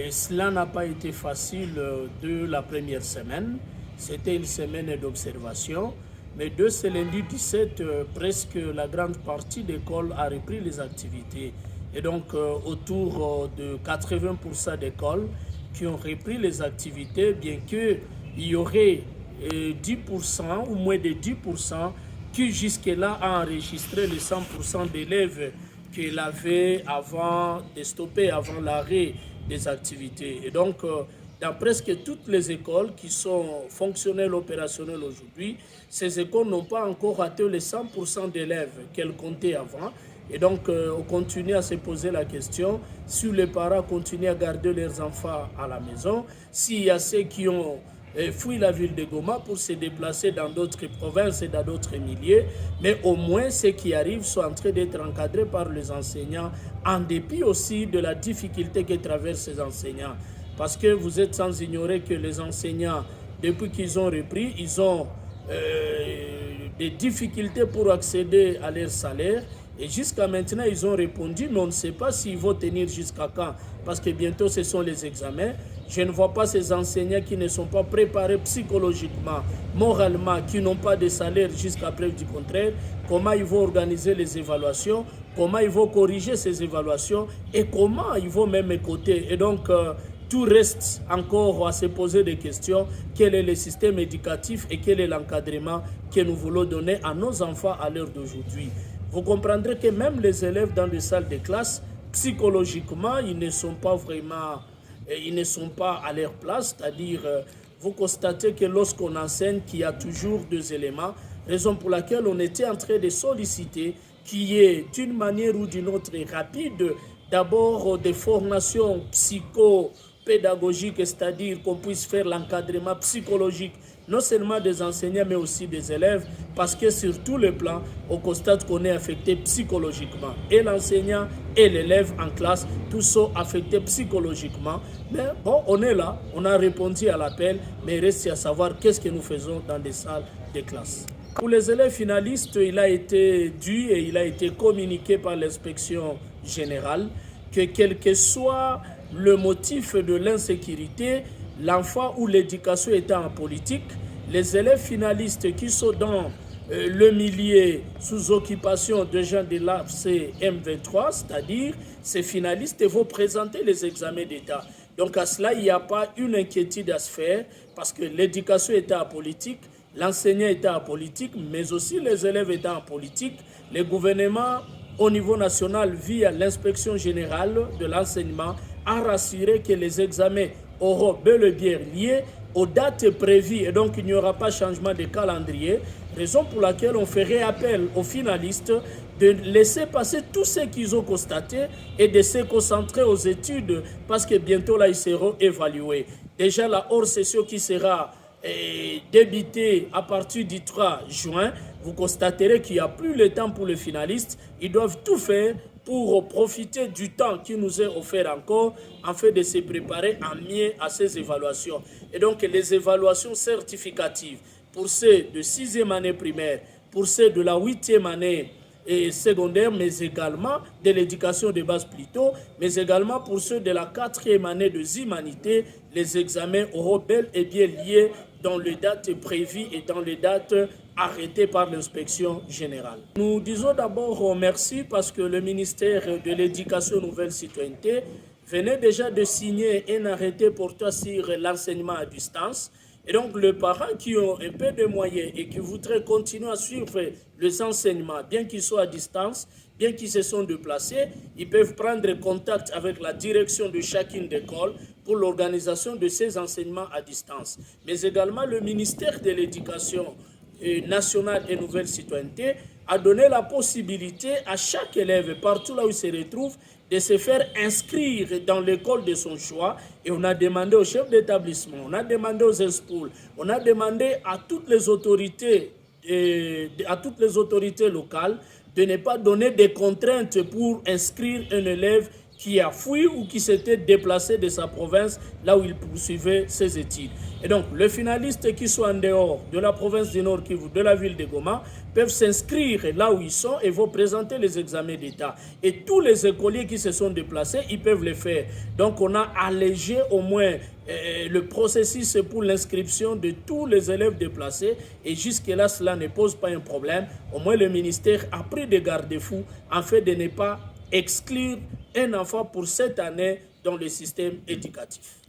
Et cela n'a pas été facile de la première semaine. C'était une semaine d'observation. Mais de ce lundi 17, presque la grande partie de l'école a repris les activités. Et donc, autour de 80% d'écoles qui ont repris les activités, bien qu'il y aurait 10% ou moins de 10% qui jusque-là a enregistré les 100% d'élèves qu'il avait avant de stopper, avant l'arrêt des activités. Et donc, dans presque toutes les écoles qui sont fonctionnelles, opérationnelles aujourd'hui, ces écoles n'ont pas encore atteint les 100% d'élèves qu'elles comptaient avant. Et donc, on continue à se poser la question si les parents continuent à garder leurs enfants à la maison, s'il y a ceux qui ont fui la ville de Goma pour se déplacer dans d'autres provinces et dans d'autres milieux, mais au moins ceux qui arrivent sont en train d'être encadrés par les enseignants, en dépit aussi de la difficulté que traversent ces enseignants. Parce que vous êtes sans ignorer que les enseignants, depuis qu'ils ont repris, ils ont des difficultés pour accéder à leur salaire. Et jusqu'à maintenant, ils ont répondu, mais on ne sait pas s'ils vont tenir jusqu'à quand. Parce que bientôt, ce sont les examens. Je ne vois pas ces enseignants qui ne sont pas préparés psychologiquement, moralement, qui n'ont pas de salaire jusqu'à preuve du contraire. Comment ils vont organiser les évaluations, comment ils vont corriger ces évaluations et comment ils vont même écouter. Et donc, tout reste encore à se poser des questions. Quel est le système éducatif et quel est l'encadrement que nous voulons donner à nos enfants à l'heure d'aujourd'hui? Vous comprendrez que même les élèves dans les salles de classe, psychologiquement, ils ne sont pas vraiment, ils ne sont pas à leur place. C'est-à-dire, vous constatez que lorsqu'on enseigne, qu'il y a toujours deux éléments, raison pour laquelle on était en train de solliciter qui est d'une manière ou d'une autre rapide, d'abord des formations psychopédagogiques, c'est-à-dire qu'on puisse faire l'encadrement psychologique non seulement des enseignants, mais aussi des élèves, parce que sur tous les plans, on constate qu'on est affecté psychologiquement. Et l'enseignant et l'élève en classe, tous sont affectés psychologiquement. Mais bon, on est là, on a répondu à l'appel, mais il reste à savoir qu'est-ce que nous faisons dans des salles de classe. Pour les élèves finalistes, il a été dû et il a été communiqué par l'inspection générale que quel que soit le motif de l'insécurité, l'enfant ou l'éducation étant en politique, les élèves finalistes qui sont dans le milieu sous occupation de gens de l'AFC M23, c'est-à-dire ces finalistes vont présenter les examens d'État. Donc à cela, il n'y a pas une inquiétude à se faire parce que l'éducation étant en politique, l'enseignant étant en politique, mais aussi les élèves étant en politique, le gouvernement au niveau national via l'inspection générale de l'enseignement a rassuré que les examens auront bel et bien lié aux dates prévues et donc il n'y aura pas changement de calendrier, raison pour laquelle on ferait appel aux finalistes de laisser passer tout ce qu'ils ont constaté et de se concentrer aux études parce que bientôt là ils seront évalués. Déjà la hors-session qui sera débutée à partir du 3 juin, vous constaterez qu'il n'y a plus le temps pour les finalistes, ils doivent tout faire pour profiter du temps qui nous est offert encore en fait de se préparer en mieux à ces évaluations. Et donc les évaluations certificatives pour ceux de 6e année primaire, pour ceux de la 8e année et secondaire, mais également de l'éducation de base plutôt, mais également pour ceux de la 4e année de humanité, les examens auront bel et bien lié dans les dates prévues et dans les dates arrêtées par l'inspection générale. Nous disons d'abord merci parce que le ministère de l'Éducation Nouvelle Citoyenneté venait déjà de signer un arrêté portant sur l'enseignement à distance. Et donc, les parents qui ont un peu de moyens et qui voudraient continuer à suivre les enseignements, bien qu'ils soient à distance, bien qu'ils se sont déplacés, ils peuvent prendre contact avec la direction de chacune d'école pour l'organisation de ces enseignements à distance. Mais également, le ministère de l'Éducation nationale et nouvelle citoyenneté a donné la possibilité à chaque élève, partout là où il se retrouve, de se faire inscrire dans l'école de son choix. Et on a demandé au chef d'établissement, on a demandé aux ESPOL, on a demandé à toutes les autorités locales de ne pas donner des contraintes pour inscrire un élève qui a fui ou qui s'était déplacé de sa province là où il poursuivait ses études. Et donc, les finalistes qui sont en dehors de la province du Nord Kivu, de la ville de Goma, peuvent s'inscrire là où ils sont et vont présenter les examens d'État. Et tous les écoliers qui se sont déplacés, ils peuvent le faire. Donc, on a allégé au moins le processus pour l'inscription de tous les élèves déplacés. Et jusque-là, cela ne pose pas un problème. Au moins, le ministère a pris des garde-fous afin de ne pas exclure un enfant pour cette année dans le système éducatif.